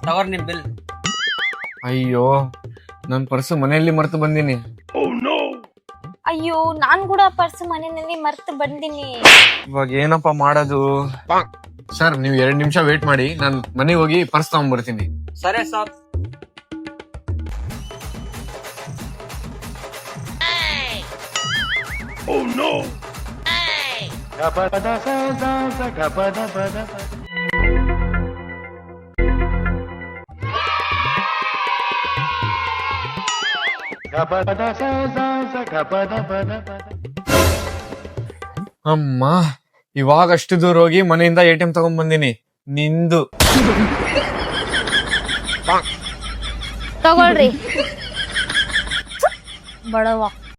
ತಗೋರ್ ನಿಮ್ ಬಿಲ್. ಅಯ್ಯೋ ನನ್ ಪರ್ಸ್ ಮನೆಯಲ್ಲಿ ಮರ್ತು ಬಂದೀನಿ. ಅಯ್ಯೋ ನಾನ್ ಕೂಡ ಪರ್ಸ್ ಮನೆಯಲ್ಲಿ ಮರ್ತು ಬಂದಿನಿ. ಇವಾಗ ಏನಪ್ಪಾ ಮಾಡೋದು? ಸರ್ ನೀವು 2 ನಿಮಿಷ ವೇಟ್ ಮಾಡಿ, ನಾನ್ ಮನೆಗೆ ಹೋಗಿ ಪರ್ಸ್ ತಗೊಂಡ್ಬರ್ತೀನಿ. ಸರಿ ಸರ್. ಅಮ್ಮ ಇವಾಗ ಅಷ್ಟು ದೂರ ಹೋಗಿ ಮನೆಯಿಂದ ATM ತಗೊಂಡ್ ಬಂದಿನಿ. ನಿಂದು ತಗೊಳ್ರಿ ಬಡವ.